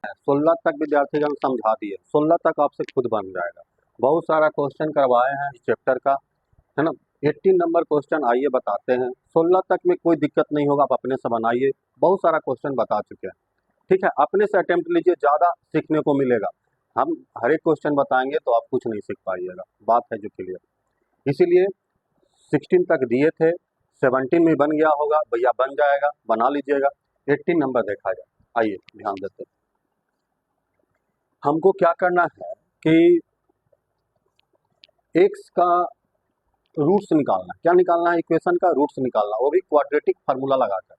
16 तक विद्यार्थीगण समझा दिए, 16 तक आपसे खुद बन जाएगा। बहुत सारा क्वेश्चन करवाए हैं इस चैप्टर का, है ना। 18 नंबर क्वेश्चन आइए बताते हैं। 16 तक में कोई दिक्कत नहीं होगा, आप अपने से बनाइए, बहुत सारा क्वेश्चन बता चुके हैं। ठीक है, अपने से अटेम्प्ट लीजिए, ज़्यादा सीखने को मिलेगा। हम हर एक क्वेश्चन बताएंगे तो आप कुछ नहीं सीख पाइएगा, बात है जो क्लियर। इसीलिए 16 तक दिए थे, 17 में बन गया होगा, भैया बन जाएगा, बना लीजिएगा। 18 नंबर देखा जाए, आइए ध्यान देते हैं। हमको क्या करना है कि x का रूट्स निकालना। क्या निकालना है? इक्वेशन का रूट्स निकालना, वो भी क्वाड्रेटिक फार्मूला लगाकर।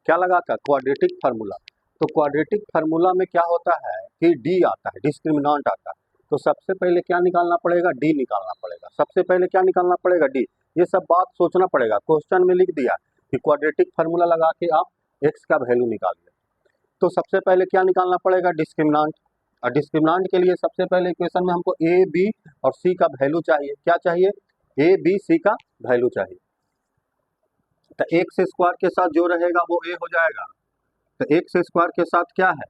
क्या लगाकर? Quadratic formula. तो क्वाड्रेटिक फार्मूला में क्या होता है कि डी आता है, डिस्क्रिमिनेंट आता है। तो सबसे पहले क्या निकालना पड़ेगा? डी निकालना पड़ेगा। सबसे पहले क्या निकालना पड़ेगा? डी। ये सब बात सोचना पड़ेगा। क्वेश्चन में लिख दिया कि क्वाड्रेटिक फार्मूला लगा के आप एक्स का वैल्यू निकालिए। तो सबसे पहले क्या निकालना पड़ेगा? डिस्क्रिमिनेंट। और डिस्क्रिमिनेंट के लिए सबसे पहले इक्वेशन में हमको ए, बी और सी का वैल्यू चाहिए। क्या चाहिए? ए, बी, सी का वैल्यू चाहिए। तो एक्स स्क्वायर के साथ जो रहेगा वो ए हो जाएगा। तो एक्स स्क्वायर के साथ क्या है?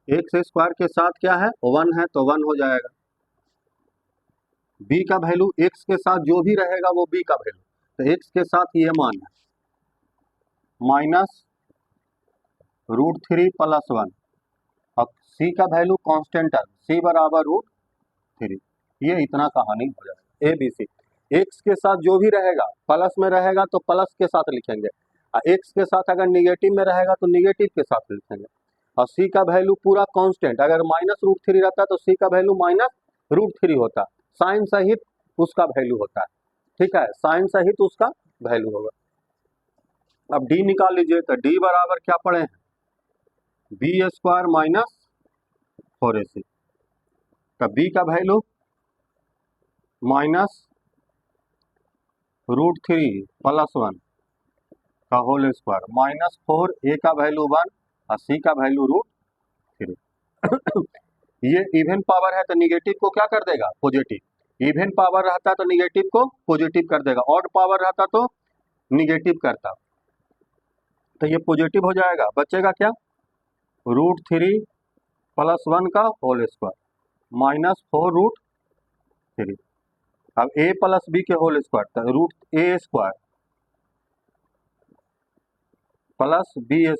एक्स स्क्वायर के साथ क्या है? 1 है, तो 1 हो जाएगा। बी का वैल्यू, एक्स के साथ जो भी रहेगा वो बी का वैल्यू। तो एक्स के साथ ये मान है माइनस √3 + 1। अब सी का वैल्यू कांस्टेंट है, सी बराबर √3। ये इतना कहानी हो जाएगा। A B C. एक्स के साथ जो भी रहेगा, प्लस में रहेगा तो प्लस के साथ लिखेंगे, और एक्स के साथ अगर निगेटिव में रहेगा तो निगेटिव के साथ लिखेंगे। और सी का वैल्यू पूरा कांस्टेंट, अगर -√3 रहता है तो सी का वैल्यू -√3 होता है, साइन सहित उसका वैल्यू होता है। ठीक है, साइन सहित उसका वैल्यू होगा। अब डी निकाल लीजिए। तो डी बराबर क्या पड़े हैं? b² - 4ac। तो b का वैल्यू -√3 + 1 का होल स्क्वायर, -4, a का वैल्यू 1 और c का वैल्यू √3। ये इवन पावर है तो निगेटिव को क्या कर देगा? पॉजिटिव। इवन पावर रहता तो निगेटिव को पॉजिटिव कर देगा, ऑड पावर रहता तो निगेटिव करता। तो ये पॉजिटिव हो जाएगा, बचेगा क्या? √3 + 1 का होल स्क्वायर -4√3। अब a + b के होल स्क्वायर, तो √a² + b²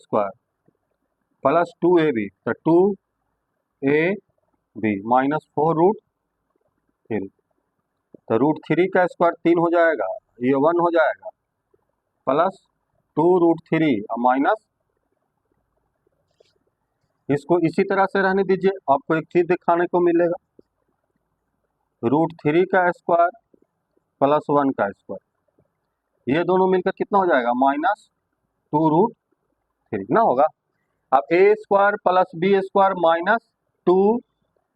+ 2ab, तो 2ab -4√3। तो √3 का स्क्वायर 3 हो जाएगा, ये 1 हो जाएगा, प्लस 2√3 माइनस, इसको इसी तरह से रहने दीजिए। आपको एक चीज दिखाने को मिलेगा, √3 का स्क्वायर + 1 का स्क्वायर, ये दोनों मिलकर कितना हो जाएगा? -2√3 ना होगा। अब a² + b²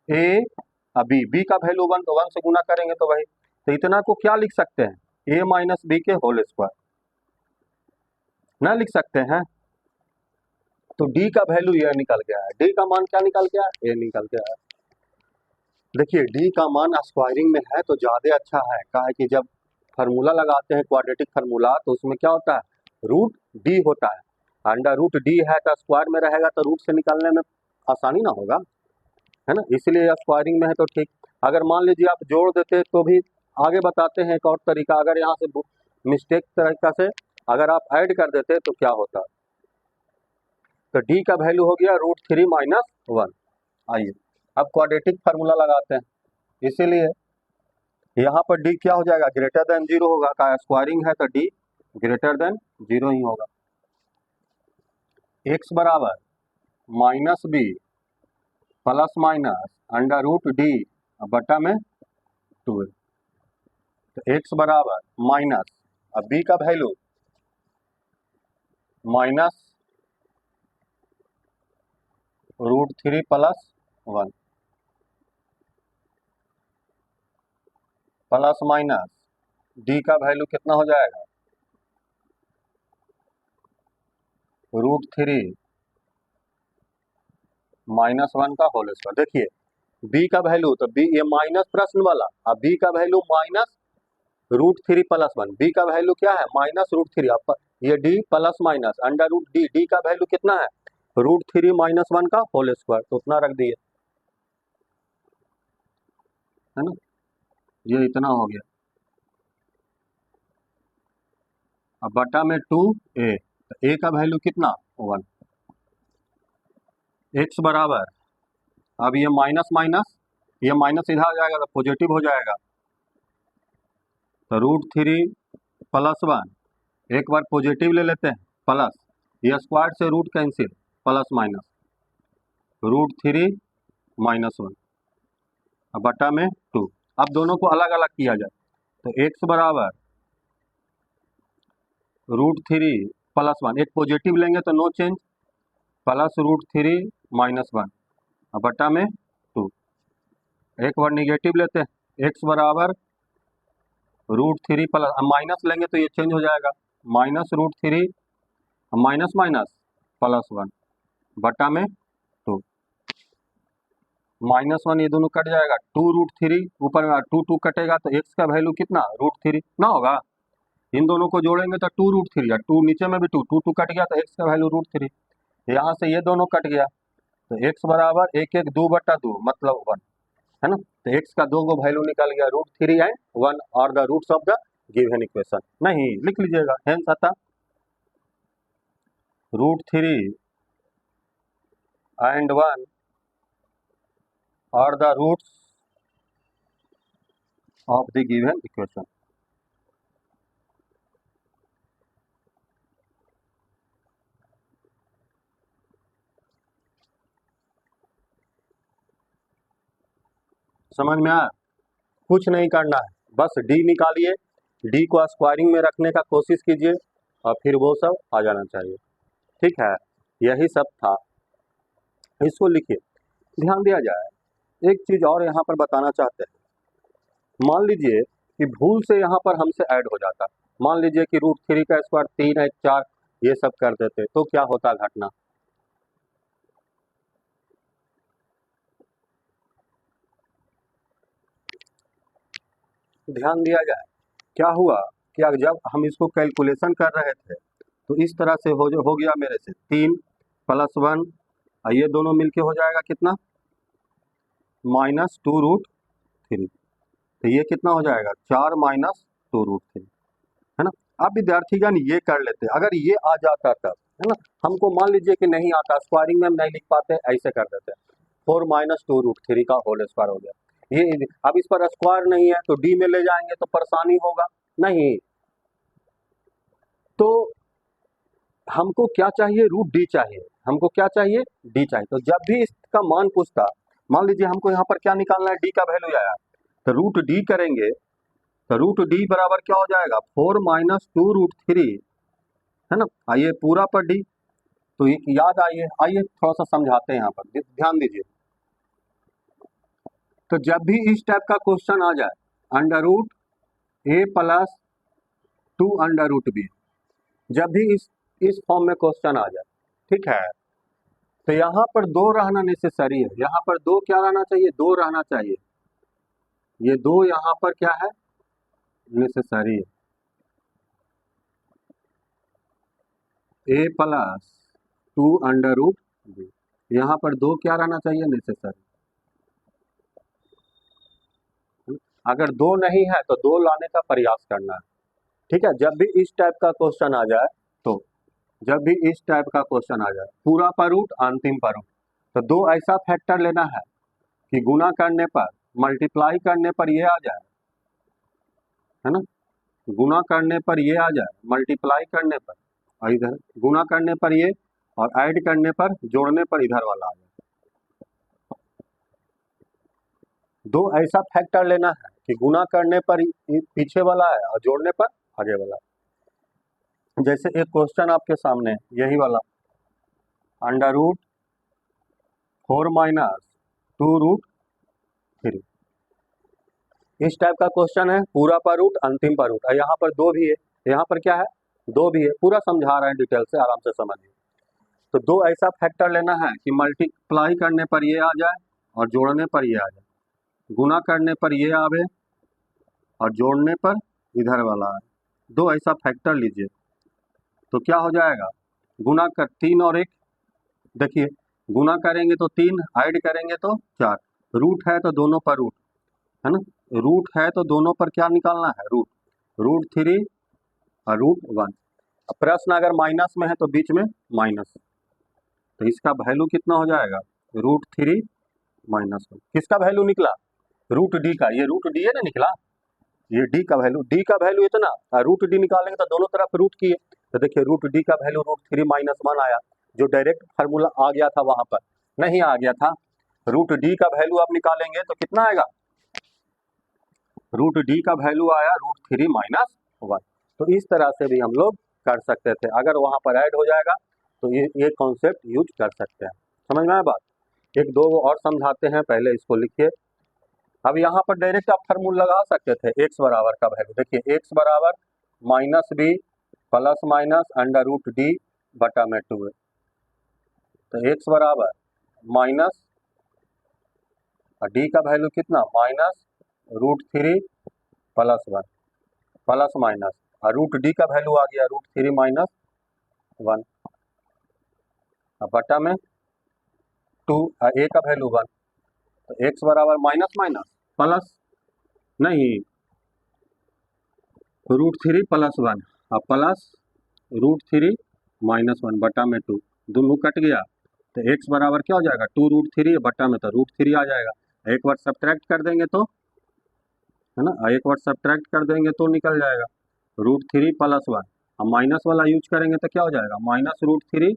-2a b का वैल्यू 1, तो 1 से गुना करेंगे तो वही। तो इतना को क्या लिख सकते हैं? a - b के होल स्क्वायर ना लिख सकते हैं। तो d का वैल्यू यह निकल गया है। d का मान क्या निकल गया? a निकल गया है। देखिए d का मान स्क्वायरिंग में है तो ज्यादा अच्छा है, क्या है कि जब फार्मूला लगाते हैं क्वाड्रेटिक फार्मूला तो उसमें क्या होता है? √d होता है। √d है तो स्क्वायर में रहेगा तो रूट से निकालने में आसानी ना होगा, है ना। इसलिए स्क्वायरिंग में है तो ठीक। अगर मान लीजिए आप जोड़ देते तो भी आगे बताते हैं एक और तरीका। अगर यहाँ से मिस्टेक तरीका से अगर आप ऐड कर देते तो क्या होता? तो d का वैल्यू हो गया √3 - 1। आइए अब क्वाड्रेटिक फार्मूला लगाते हैं, इसीलिए यहाँ पर d क्या हो जाएगा? ग्रेटर देन 0 होगा। का स्क्वायरिंग है तो d ग्रेटर देन 0 ही होगा। x बराबर -b ± √d बटा में 2। तो x बराबर माइनस, अब b का वैल्यू -√3 + 1 प्लस माइनस d का वैल्यू कितना हो जाएगा? √3 - 1 का होल स्क्वायर। देखिए b का वैल्यू, तो b ये माइनस प्रश्न वाला, अब b का वैल्यू -√3 + 1, b का वैल्यू क्या है? -√3। ये d plus minus √d, d का वैल्यू कितना है? √3 - 1 का होल स्क्वायर, तो उतना रख दिए, है ना, ये इतना हो गया। अब बटा में 2a, तो a का वैल्यू कितना 1, x बराबर, अब ये माइनस माइनस, ये माइनस इधर आ जाएगा तो पॉजिटिव हो जाएगा, तो √3 + 1, एक बार पॉजिटिव ले लेते हैं प्लस, ये स्क्वायर से रूट कैंसिल, प्लस माइनस √3 - 1, अब बटा में 2। अब दोनों को अलग अलग किया जाए, तो x बराबर √3 + 1, एक पॉजिटिव लेंगे तो नो चेंज, प्लस √3 - 1, अब बटा में 2। एक बार निगेटिव लेते हैं, x बराबर √3 प्लस, अब माइनस लेंगे तो ये चेंज हो जाएगा, माइनस √3 माइनस माइनस +1 बटा में 2, -1 ये दोनों कट जाएगा, 2√3 ऊपर में 2 कटेगा तो x का वैल्यू कितना √3 ना होगा, इन दोनों को जोड़ेंगे तो 2√3, या 2 नीचे में भी 2 कट गया तो x का वैल्यू √3, यहाँ से ये दोनों कट गया तो x बराबर 1 1 2 बटा 2 मतलब 1, है ना, तो x का 2 गो वैल्यू निकल गया, √3 एंड 1 और the roots of the given equation, नहीं लिख लीजिएगा, हेंस अतः √3 and 1 are the roots of the given equation। समझ में आया, कुछ नहीं करना है, बस d निकालिए, d को स्क्वायरिंग में रखने का कोशिश कीजिए और फिर वो सब आ जाना चाहिए, ठीक है, यही सब था, इसको लिखिए। ध्यान दिया जाए, एक चीज और यहाँ पर बताना चाहते हैं, मान लीजिए कि भूल से यहाँ पर हमसे ऐड हो जाता, मान लीजिए कि √3 का स्क्वायर 3 1 4 ये सब कर देते, तो क्या होता घटना, ध्यान दिया जाए, क्या हुआ कि जब हम इसको कैलकुलेशन कर रहे थे तो इस तरह से हो गया मेरे से 3 + 1, ये दोनों मिलके हो जाएगा कितना -2√3, तो ये कितना हो जाएगा 4 - 2√3, है ना। अब विद्यार्थीगण ये कर लेते, अगर ये आ जाता तब, है ना, हमको मान लीजिए कि नहीं आता, स्क्वायरिंग में हम नहीं लिख पाते, ऐसे कर देते 4 - 2√3 का होल स्क्वायर हो गया, ये अब इस पर स्क्वायर नहीं है तो डी में ले जाएंगे तो परेशानी होगा, नहीं, तो हमको क्या चाहिए √d चाहिए, हमको क्या चाहिए d चाहिए, तो जब भी इसका मान पूछता, मान लीजिए हमको यहाँ पर क्या निकालना है, d का वैल्यू आया, तो √d करेंगे, तो √d बराबर क्या हो जाएगा 4 - 2√3, है ना, आइए पूरा पर d, तो एक याद आइए थोड़ा सा समझाते हैं यहाँ पर, ध्यान दीजिए, तो जब भी इस टाइप का क्वेश्चन आ जाए, √a + 2√b, जब भी इस फॉर्म में क्वेश्चन आ जाए, ठीक है, तो यहाँ पर 2 रहना नेसेसरी है, यहाँ पर 2 क्या रहना चाहिए, 2 रहना चाहिए, ये 2 यहाँ पर क्या है नेसेसरी है, a + 2√b, यहाँ पर 2 क्या रहना चाहिए नेसेसरी, अगर 2 नहीं है तो 2 लाने का प्रयास करना है, ठीक है, जब भी इस टाइप का क्वेश्चन आ जाए, तो जब भी इस टाइप का क्वेश्चन आ जाए, पूरा पर रूट अंतिम पर रूट, तो 2 ऐसा फैक्टर लेना है कि गुना करने पर मल्टीप्लाई करने पर ये आ जाए, है ना, गुना करने पर ये आ जाए, मल्टीप्लाई करने पर, और इधर गुना करने पर ये, और ऐड करने पर जोड़ने पर इधर वाला आ जाए, 2 ऐसा फैक्टर लेना है कि गुना करने पर पीछे वाला है और जोड़ने पर आगे वाला, जैसे एक क्वेश्चन आपके सामने यही वाला, √4 - 2√3, इस टाइप का क्वेश्चन है, पूरा पर रूट अंतिम पर रूट, यहाँ पर 2 भी है, यहाँ पर क्या है 2 भी है, पूरा समझा रहे हैं डिटेल से, आराम से समझिए, तो 2 ऐसा फैक्टर लेना है कि मल्टीप्लाई करने पर ये आ जाए और जोड़ने पर ये आ जाए, गुना करने पर ये आवे और जोड़ने पर इधर वाला आए, 2 ऐसा फैक्टर लीजिए, तो क्या हो जाएगा, गुना कर 3 और 1 देखिए गुना करेंगे तो 3, ऐड करेंगे तो 4, रूट है तो दोनों पर रूट, है ना, रूट है तो दोनों पर क्या निकालना है, रूट, √3 और √1। अब प्रश्न अगर माइनस में है तो बीच में माइनस, तो इसका वैल्यू कितना हो जाएगा, √3 -1। किसका वैल्यू निकला, √d का, ये √d है ना निकला, ये d का वैल्यू, d का वैल्यू इतना, √d निकालेंगे तो दोनों तरफ रूट की है, तो देखिए √d का वैल्यू √3 -1 आया, जो डायरेक्ट फार्मूला आ गया था वहां पर नहीं आ गया था। √d का वैल्यू आप निकालेंगे तो कितना आएगा, √d का वैल्यू आया √3 -1। तो इस तरह से भी हम लोग कर सकते थे, अगर वहां पर ऐड हो जाएगा तो ये कॉन्सेप्ट यूज कर सकते हैं। समझ में आया बात, एक दो और समझाते हैं, पहले इसको लिखिए। अब यहाँ पर डायरेक्ट आप फार्मूला लगा सकते थे, x बराबर का वैल्यू देखिए, x बराबर -b प्लस माइनस √d बटा में 2 है, तो x बराबर माइनस d का वैल्यू कितना, -√3 +1 प्लस माइनस, और √d का वैल्यू आ गया √3 -1 बटा में 2, a का वैल्यू 1, तो x बराबर माइनस माइनस प्लस नहीं, √3 +1 और प्लस √3 -1 बटा में 2, दोनों कट गया, तो x बराबर क्या हो जाएगा, 2√3 बटा में तो √3 आ जाएगा, एक बार सब्ट्रैक्ट कर देंगे तो, है ना, एक बार सब्ट्रैक्ट कर देंगे तो निकल जाएगा √3 +1, हम माइनस वाला यूज करेंगे तो क्या हो जाएगा, -√3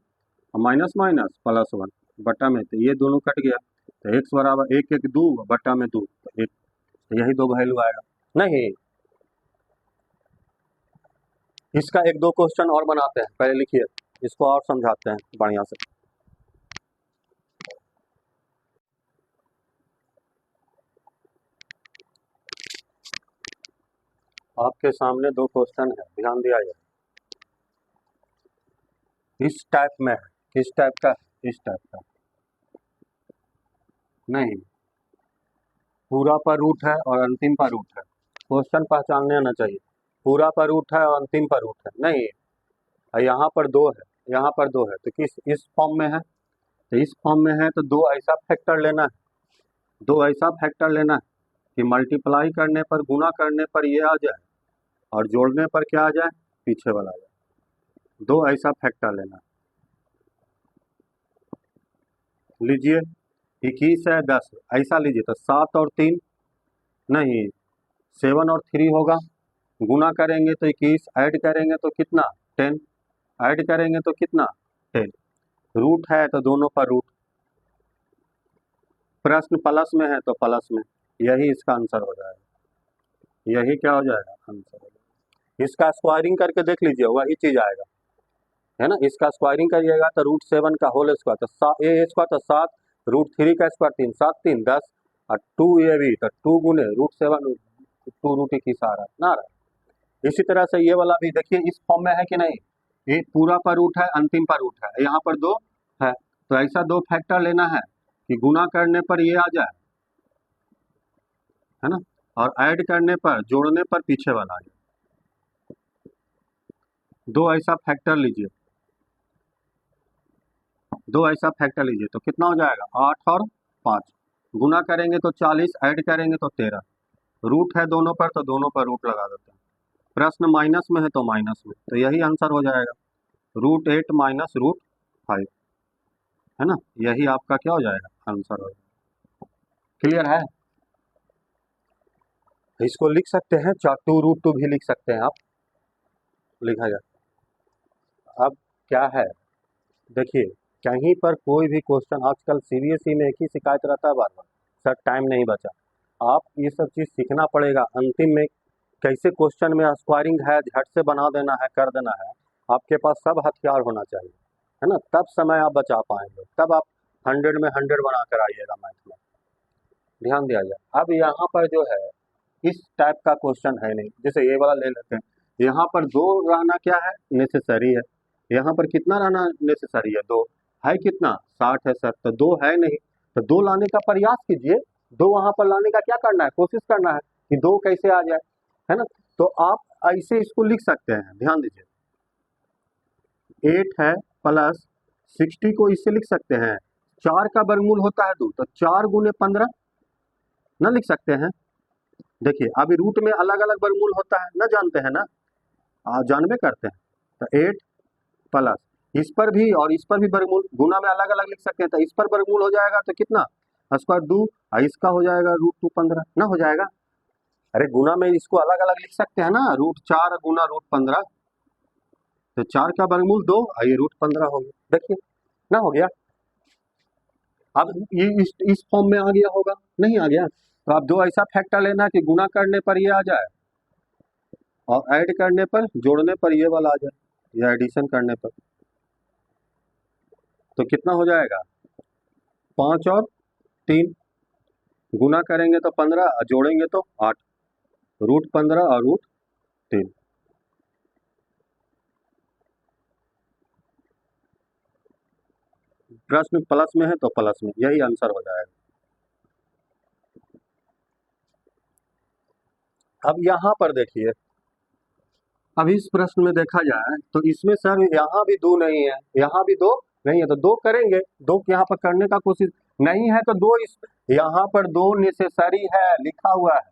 माइनस माइनस +1 बटा में, तो ये दोनों कट गया, तो x बराबर 1 1 2 बटा में 2, तो 1, तो यही दो वैल्यू आएगा। नहीं, इसका एक दो क्वेश्चन और बनाते हैं, पहले लिखिए, इसको और समझाते हैं बढ़िया से। आपके सामने दो क्वेश्चन है, ध्यान दिया जाए, इस टाइप में है, किस टाइप का, इस टाइप का नहीं, पूरा पर रूट है और अंतिम पर रूट है, क्वेश्चन पहचानने आना चाहिए, पूरा पर रूट है और अंतिम पर रूट है, नहीं, यहाँ पर दो है, यहाँ पर दो है, तो किस, इस फॉर्म में है, तो इस फॉर्म में है तो दो ऐसा फैक्टर लेना है, दो ऐसा फैक्टर लेना है कि मल्टीप्लाई करने पर, गुना करने पर ये आ जाए और जोड़ने पर क्या आ जाए, पीछे वाला आ जाए, दो ऐसा फैक्टर लेना। लीजिए 21 है 10, ऐसा लीजिए तो 7 और 3 नहीं, 7 और 3 होगा, गुना करेंगे तो 21, ऐड करेंगे तो कितना, 10, ऐड करेंगे तो कितना, 10, रूट है तो दोनों पर रूट, प्रश्न प्लस में है तो प्लस में, यही इसका आंसर हो जाएगा, यही क्या हो जाएगा, आंसर हो जाएगा। इसका स्क्वायरिंग करके देख लीजिए, वही चीज आएगा, है ना, इसका स्क्वायरिंग करिएगा तो √7 का होल स्क्वायर, तो a स्क्वायर तो 7, √3 का स्क्वायर 3, 7 3 10, और 2 ये भी तो 2 गुने √7, 2√21 आ रहा है ना रहा है। इसी तरह से ये वाला भी देखिए, इस फॉर्म में है कि नहीं, ये पूरा पर रूट है, अंतिम पर रूट है, यहाँ पर दो है, तो ऐसा दो फैक्टर लेना है कि गुना करने पर ये आ जाए, है ना, और ऐड करने पर, जोड़ने पर पीछे वाला आ जाए, दो ऐसा फैक्टर लीजिए, दो ऐसा फैक्टर लीजिए तो कितना हो जाएगा, 8 और 5, गुना करेंगे तो 40, ऐड करेंगे तो 13, रूट है दोनों पर तो दोनों पर रूट लगा देते हैं, प्रश्न माइनस में है तो माइनस में, तो यही आंसर हो जाएगा, √8 माइनस √5, है ना, यही आपका क्या हो जाएगा, आंसर हो जाएगा। क्लियर है, इसको लिख सकते हैं, 2√2 भी लिख सकते हैं आप, लिखा जाए। अब क्या है, देखिए कहीं पर कोई भी क्वेश्चन, आजकल सीबीएसई में एक ही शिकायत रहता है बार बार, सर टाइम नहीं बचा, आप ये सब चीज़ सीखना पड़ेगा, अंतिम में कैसे क्वेश्चन में स्क्वायरिंग है, झट से बना देना है, कर देना है, आपके पास सब हथियार होना चाहिए, है ना, तब समय आप बचा पाएंगे, तब आप 100 में 100 बना कर आइएगा मैथ में, ध्यान दिया जाए। अब यहाँ पर जो है इस टाइप का क्वेश्चन है नहीं, जैसे ये वाला ले लेते हैं, यहाँ पर दो रहना क्या है, नेसेसरी है, यहाँ पर कितना रहना नेसेसरी है, दो है, कितना 60 है सर, तो दो है नहीं, तो दो लाने का प्रयास कीजिए, दो वहां पर लाने का क्या करना है, कोशिश करना है कि दो कैसे आ जाए, है ना, तो आप ऐसे इसको लिख सकते हैं, ध्यान दीजिए, 8 है प्लस 60 को इससे लिख सकते हैं, 4 का वर्गमूल होता है 2, तो 4 गुने 15 ना लिख सकते हैं। देखिए अभी रूट में अलग अलग वर्गमूल होता है ना, जानते हैं ना, जानबे करते हैं। तो 8 प्लस इस पर भी और इस पर भी वर्गमूल गुना में अलग अलग लिख सकते हैं, तो इस पर वर्गमूल हो जाएगा तो कितना स्क्वायर 2, और इसका हो जाएगा √2 15 ना हो जाएगा। अरे गुना में इसको अलग अलग लिख सकते हैं ना, √4 गुना √15, तो 4 का वर्गमूल 2 और ये √15 हो गया। देखिए ना हो गया। अब ये इस फॉर्म में आ गया होगा, नहीं आ गया, तो आप दो ऐसा फैक्टर लेना कि गुना करने पर ये आ जाए और ऐड करने पर, जोड़ने पर ये वाला आ जाए, या एडिशन करने पर। तो कितना हो जाएगा 5 और 3, गुना करेंगे तो 15 और जोड़ेंगे तो 8, √15 और √3। प्रश्न प्लस में है तो प्लस में, यही आंसर हो जाएगा। अब यहाँ पर देखिए, अब इस प्रश्न में देखा जाए तो इसमें सर यहाँ भी 2 नहीं है, यहाँ भी 2 नहीं है, तो 2 करेंगे, 2 यहाँ पर करने का कोशिश नहीं है, तो 2 इस यहाँ पर 2 नेसेसरी है लिखा हुआ है,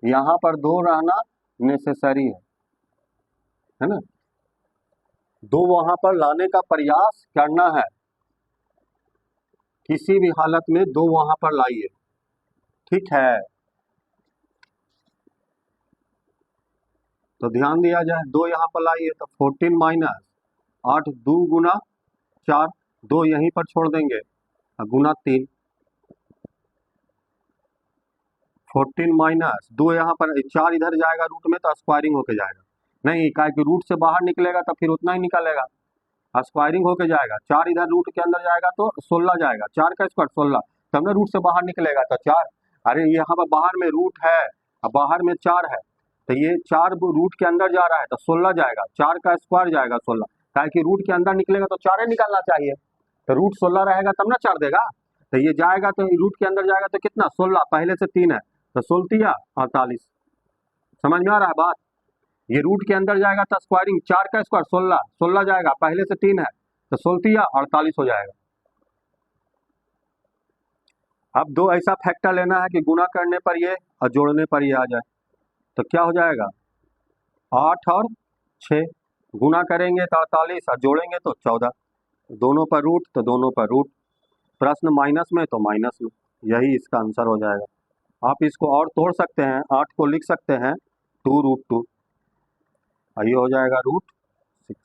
यहाँ पर 2 रहना नेसेसरी है ना, 2 वहां पर लाने का प्रयास करना है, किसी भी हालत में 2 वहां पर लाइए, ठीक है। तो ध्यान दिया जाए, 2 यहाँ पर लाइए तो 14 माइनस 8, 2 गुना 4, 2 यहीं पर छोड़ देंगे, गुना 3, 14 माइनस 2 यहाँ पर, 4 इधर जाएगा रूट में तो स्क्वायरिंग होके जाएगा, नहीं क्या कि रूट से बाहर निकलेगा तो फिर उतना ही निकलेगा, स्क्वायरिंग होके जाएगा, 4 इधर रूट के अंदर जाएगा तो 16 जाएगा, 4 का स्क्वायर 16, तब ना रूट से बाहर निकलेगा तो 4, अरे यहाँ पर बाहर में रूट है और बाहर में 4 है, तो ये 4 रूट के अंदर जा रहा है तो 16 जाएगा, 4 का स्क्वायर जाएगा 16, क्या कि रूट के अंदर निकलेगा तो 4 ही निकालना चाहिए, तो रूट 16 रहेगा तब ना 4 देगा, तो ये जाएगा तो रूट के अंदर जाएगा तो कितना 16, पहले से 3 है तो 16 48, समझ में आ रहा है बात। ये रूट के अंदर जाएगा तो स्क्वायरिंग, 4 का स्क्वायर 16, 16 जाएगा, पहले से 3 है तो 16 48 हो जाएगा। अब 2 ऐसा फैक्टर लेना है कि गुना करने पर ये और जोड़ने पर ये आ जाए, तो क्या हो जाएगा 8 और 6, गुना करेंगे तो 48 और जोड़ेंगे तो 14, दोनों पर रूट तो दोनों पर रूट, प्रश्न माइनस में तो माइनस में, यही इसका आंसर हो जाएगा। आप इसको और तोड़ सकते हैं, 8 को लिख सकते हैं 2√2, ये हो जाएगा √6,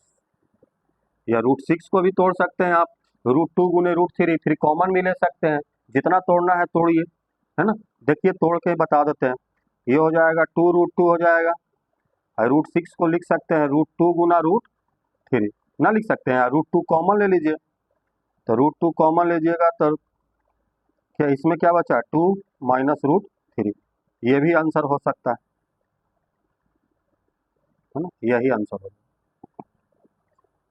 या √6 को भी तोड़ सकते हैं आप, √2 गुने √3, फिर कॉमन भी ले सकते हैं, जितना तोड़ना है तोड़िए, है ना। देखिए तोड़ के बता देते हैं, ये हो जाएगा 2√2 हो जाएगा, और √6 को लिख सकते हैं √2 गुना √3 ना लिख सकते हैं, √2 कॉमन ले लीजिए, तो √2 कॉमन लीजिएगा तो क्या इसमें क्या बचा 2 माइनस √3, ये भी आंसर हो सकता है ना, यही आंसर हो।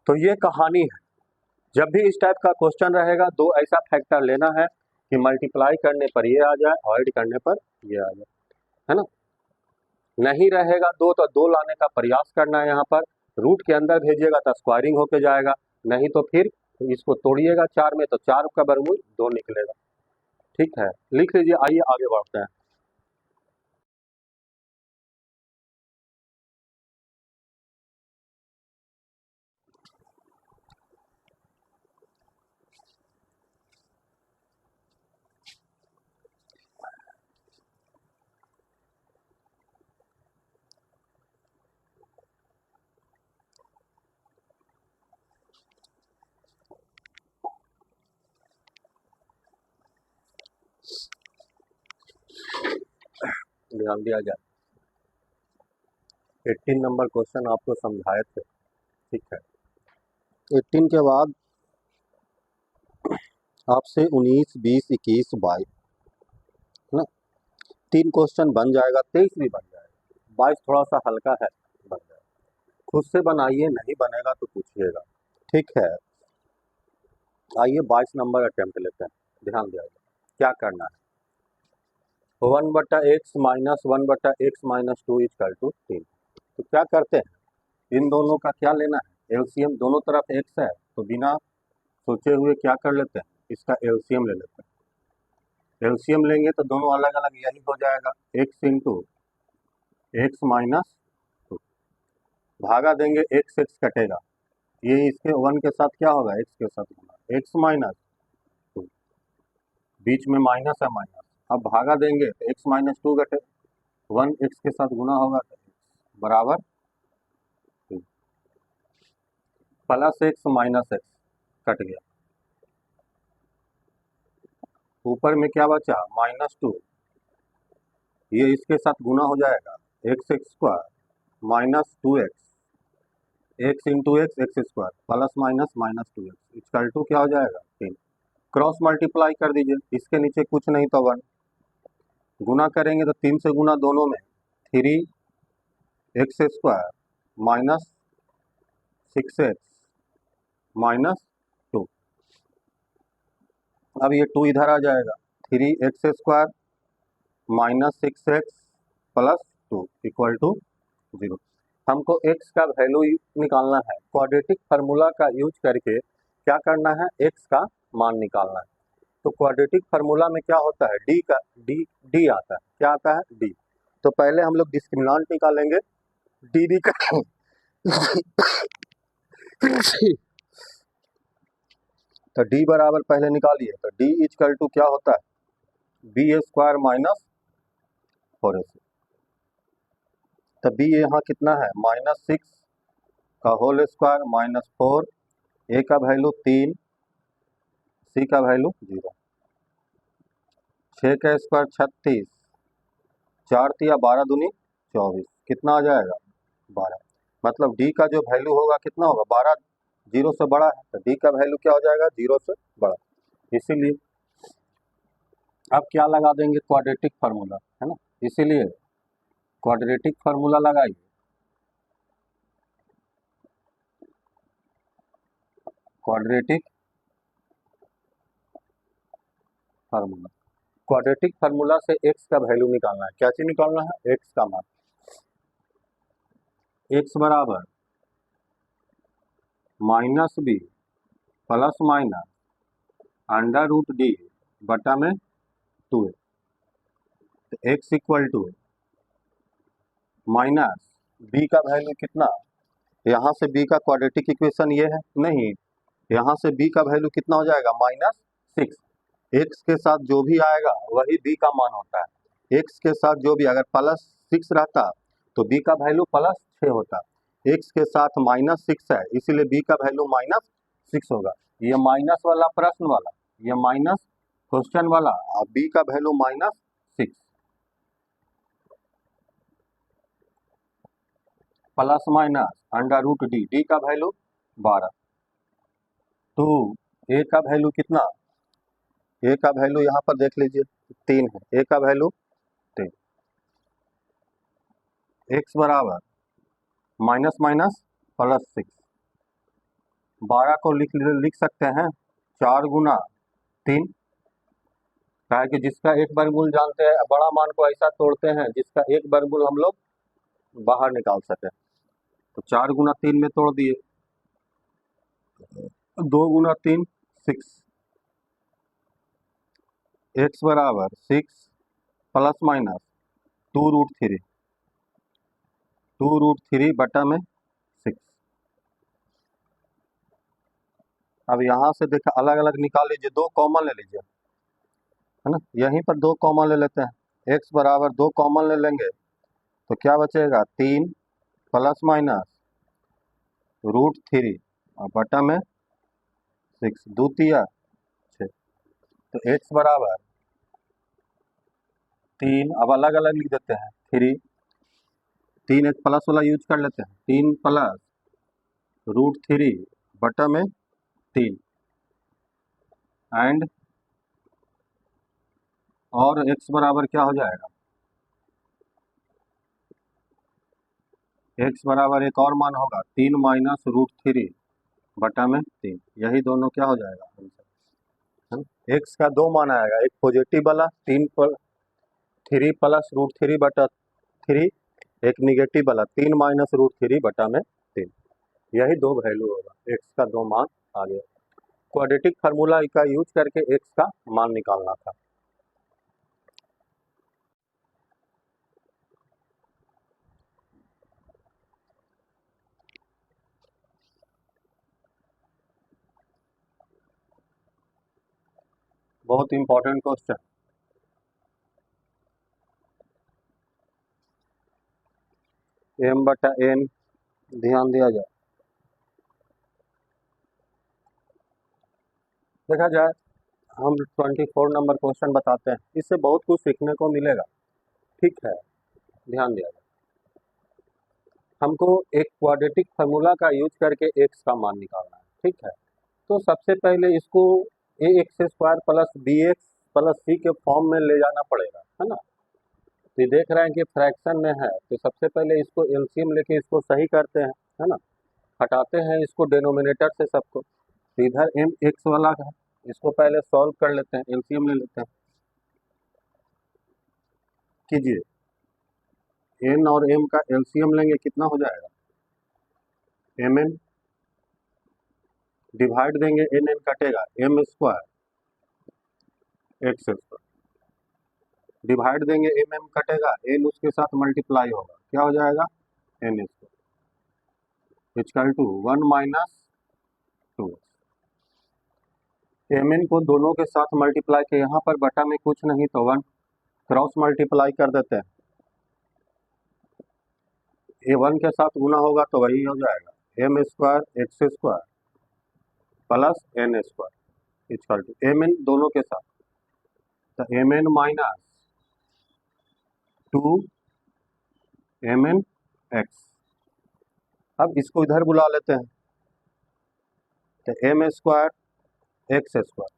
तो ये कहानी है, जब भी इस टाइप का क्वेश्चन रहेगा 2 ऐसा फैक्टर लेना है कि मल्टीप्लाई करने पर ये आ जाए और ऐड करने पर ये आ जाए, है ना। नहीं रहेगा 2 तो 2 लाने का प्रयास करना है, यहाँ पर रूट के अंदर भेजिएगा तो स्क्वायरिंग होके जाएगा, नहीं तो फिर इसको तोड़िएगा 4 में तो 4 का वर्गमूल 2 निकलेगा, ठीक है, लिख लीजिए। आइए आगे बढ़ते हैं। ध्यान दिया जाए, 18 नंबर क्वेश्चन आपको समझाए थे, ठीक है। 18 के बाद आपसे 19, 20, 21, 22 है ना, 3 क्वेश्चन बन जाएगा, 23 भी बन जाएगा, 22 थोड़ा सा हल्का है, बन जाएगा, खुद से बनाइए, नहीं बनेगा तो पूछिएगा, ठीक है। आइए 22 नंबर अटेम्प्ट लेते हैं, ध्यान दिया जाए क्या करना है। 1/x minus 1/x minus 2 equal to 3, तो क्या करते हैं, इन दोनों का क्या लेना है एलसीएम, दोनों तरफ x है तो बिना सोचे हुए क्या कर लेते हैं, इसका एलसीएम ले लेते हैं। एलसीएम लेंगे तो दोनों अलग अलग यही हो जाएगा, x into x minus two, भागा देंगे एक्स एक्स कटेगा, ये इसके 1 के साथ क्या होगा, एक्स के साथ होगा एक्स माइनस टू, बीच में माइनस है माइनस, अब भागा देंगे तो एक्स माइनस टू घटे, 1 एक्स के साथ गुना होगा तो एक्स बराबर two, plus x minus x cut गया, ऊपर में क्या बचा माइनस टू, ये इसके साथ गुना हो जाएगा x x square minus two x, x into x x square plus minus minus two x equal to क्या हो जाएगा 3, क्रॉस मल्टीप्लाई कर दीजिए, इसके नीचे कुछ नहीं तो 1, गुना करेंगे तो 3 से गुना दोनों में 3 x square minus 6x minus two, अब ये 2 इधर आ जाएगा, 3x square minus 6x plus 2 equal to 0। हमको x का वैल्यू निकालना है, क्वाड्रेटिक फार्मूला का यूज करके क्या करना है, x का मान निकालना है। तो क्वाड्रेटिक फार्मूला में क्या होता है, डी आता है, क्या आता है डी, तो पहले हम लोग डिस्क्रिमिनेंट निकालेंगे, डी का तो डी बराबर पहले निकालिए, तो डी इक्वल टू क्या होता है बी स्क्वायर माइनस 4ac, तो बी यहाँ कितना है माइनस 6 का होल स्क्वायर माइनस 4, ए का वैल्यू 3, सी का वैल्यू 0, 6 का स्क्वायर 36, 4 तिया 12 दूनी 24, कितना आ जाएगा 12, मतलब डी का जो वैल्यू होगा कितना होगा 12, 0 से बड़ा है तो डी का वैल्यू क्या हो जाएगा 0 से बड़ा, इसीलिए अब क्या लगा देंगे क्वाड्रेटिक फार्मूला, है ना, इसीलिए क्वाड्रेटिक फार्मूला लगाइए, क्वाड्रेटिक फार्मूला, क्वाड्रेटिक फार्मूला से x का वैल्यू निकालना है, क्या चीज निकालना है x का मान, x बराबर minus b plus minus under root d बटा में 2, तो x equal to minus b का वैल्यू कितना, यहाँ से b का क्वाड्रेटिक इक्वेशन ये है नहीं, यहाँ से b का वैल्यू कितना हो जाएगा -6, x के साथ जो भी आएगा वही b का मान होता है, x के साथ जो भी अगर +6 रहता तो b का वैल्यू +6 होता, x के साथ -6 है इसीलिए b का वैल्यू -6 होगा, ये माइनस वाला प्रश्न वाला, ये माइनस क्वेश्चन वाला, अब b का value -6 plus minus under root d, d का वैल्यू 12, तो ए का वैल्यू कितना, ए का वैल्यू यहाँ पर देख लीजिए 3 है, ए का वैल्यू 3, एक्स बराबर माइनस माइनस +6, 12 को लिख सकते हैं 4 गुना 3, कहा कि जिसका एक वर्गमूल जानते हैं बड़ा मान को ऐसा तोड़ते हैं जिसका एक वर्गमूल हम लोग बाहर निकाल सके, तो 4 गुना 3 में तोड़ दिए, 2 गुना 3 6, एक्स बराबर 6 प्लस माइनस 2√3, 2√3 बटा में 6, अब यहाँ से देखा अलग अलग निकाल लीजिए, 2 कॉमन ले लीजिए, है ना, यहीं पर 2 कॉमन ले लेते हैं, x बराबर 2 कॉमन ले लेंगे तो क्या बचेगा 3 प्लस माइनस √3 और बटा में 6, 2 तिया 6, तो x बराबर 3, अब अलग अलग लिख देते हैं 3 एक प्लस वाला यूज कर लेते हैं, 3 प्लस √3 बटा में 3 एंड और x बराबर क्या हो जाएगा, x बराबर एक और मान होगा 3 माइनस √3 बटा में 3, यही दोनों क्या हो जाएगा आंसर, x का 2 मान आएगा, एक पॉजिटिव वाला 3 प्लस √3 बटा 3, एक निगेटिव वाला 3 माइनस √3 बटा में 3, यही 2 वैल्यू होगा, x का 2 मान आ गया। क्वाड्रेटिक फार्मूला का यूज करके एक्स का मान निकालना था। बहुत इंपॉर्टेंट क्वेश्चन। एम बटा एन ध्यान दिया जाए। देखा जाए हम 24 नंबर क्वेश्चन बताते हैं, इससे बहुत कुछ सीखने को मिलेगा। ठीक है, ध्यान दिया जाए। हमको एक क्वाड्रेटिक फार्मूला का यूज करके एक्स का मान निकालना है। ठीक है, तो सबसे पहले इसको A x square plus B x plus C के फॉर्म में ले जाना पड़ेगा, है ना। तो ये देख रहे हैं कि फ्रैक्शन में है, तो सबसे पहले इसको एलसीएम लेके इसको सही करते हैं, है ना। हटाते हैं इसको डेनोमिनेटर से सबको, तो इधर एम एक्स वाला है, इसको पहले सॉल्व कर लेते हैं, एलसीएम ले लेते हैं। कीजिए, एन और एम का एलसीएम लेंगे, कितना हो जाएगा, एम एन डिवाइड देंगे, एन एन कटेगा, m square x square divide देंगे, एम एम कटेगा, एन उसके साथ मल्टीप्लाई होगा, क्या हो जाएगा, n square equal to 1 minus 2। M n को दोनों के साथ मल्टीप्लाई के, यहाँ पर बटा में कुछ नहीं तो 1 क्रॉस मल्टीप्लाई कर देते हैं, ए 1 के साथ गुना होगा तो वही हो जाएगा, m square x square plus n square equal to m n दोनों के साथ, तो m n minus 2 m n x. अब इसको इधर बुला लेते हैं, तो m square x square,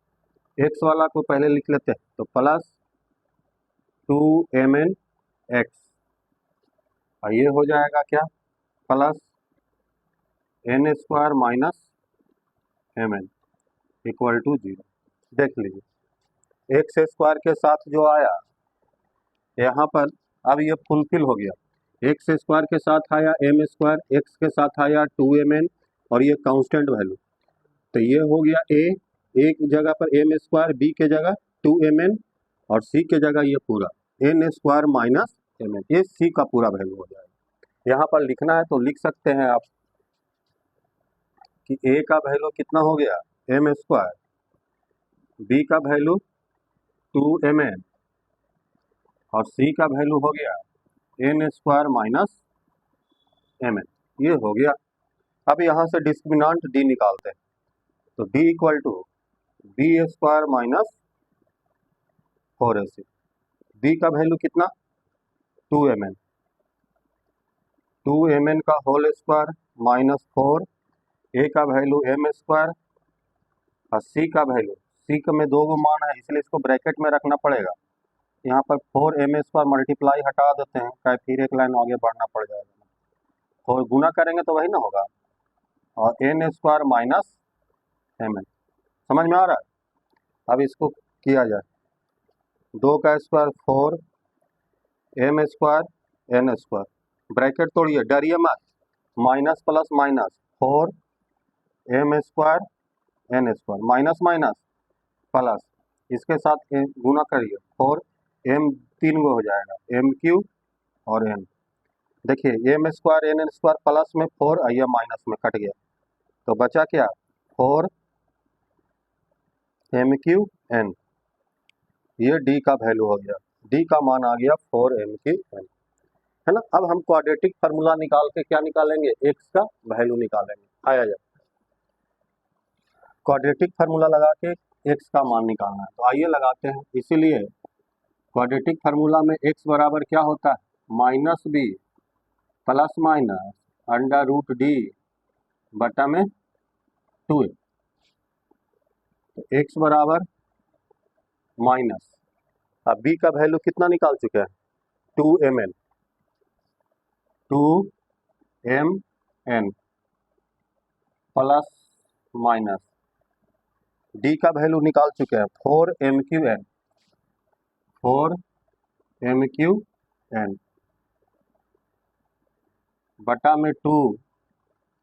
x वाला को पहले लिख लेते हैं, तो प्लस 2 एम एन एक्स, और ये हो जाएगा क्या, plus n square minus m n equal to 0। देख लीजिए एक्स स्क्वायर के साथ जो आया यहाँ पर, अब ये फुलफिल हो गया, एक्स स्क्वायर के साथ आया एम स्क्वायर, एक्स के साथ आया 2 एम एन, और ये कांस्टेंट वैल्यू, तो ये हो गया ए, एक जगह पर एम स्क्वायर, बी के जगह 2 एम एन, और सी के जगह ये पूरा N square minus m N, ये सी का पूरा वैल्यू हो जाएगा। यहाँ पर लिखना है तो लिख सकते हैं आप कि ए का वैल्यू कितना हो गया, एम स्क्वायर, बी का वैल्यू 2 एम एन, और सी का वैल्यू हो गया N square minus m N, ये हो गया। अब यहाँ से डिस्क्रिमिनांट डी निकालते हैं, तो d equal to b square minus 4ac, b का वैल्यू कितना 2 एम एन, 2 एम एन का होल स्क्वायर माइनस 4, ए का वैल्यू एम स्क्वायर, और सी का वैल्यू, सी का में 2 गो मान है इसलिए इसको ब्रैकेट में रखना पड़ेगा, यहाँ पर 4 एम स्क्वायर मल्टीप्लाई हटा देते हैं, क्या फिर एक लाइन आगे बढ़ना पड़ जाएगा, और गुना करेंगे तो वही ना होगा, और n square minus m n, समझ में आ रहा है। अब इसको किया जाए, 2 का square 4 M square N square, bracket तोड़िए, डरिए मत, minus plus minus 4 M square N square, minus minus plus, इसके साथ गुना करिए, 4 एम 3 गो हो जाएगा, एम क्यू और एन, देखिए m square N square plus में 4, आइए माइनस में कट गया, तो बचा क्या 4 एम क्यू एन, ये डी का वैल्यू हो गया, डी का मान आ गया 4 एम क्यू एन, है ना। अब हम क्वाड्रेटिक फार्मूला निकाल के क्या निकालेंगे, एक्स का वैल्यू निकालेंगे, आया जाए क्वाड्रेटिक फार्मूला लगा के एक्स का मान निकालना है, तो आइए लगाते हैं। इसीलिए क्वाड्रेटिक फार्मूला में एक्स बराबर क्या होता है, minus b plus minus under root d बटा में 2, तो एक्स बराबर माइनस, अब बी का वैल्यू कितना निकाल चुके हैं 2 m n, 2 m n plus minus d का वैल्यू निकाल चुके हैं 4 m q n, 4 m q n बटा में 2,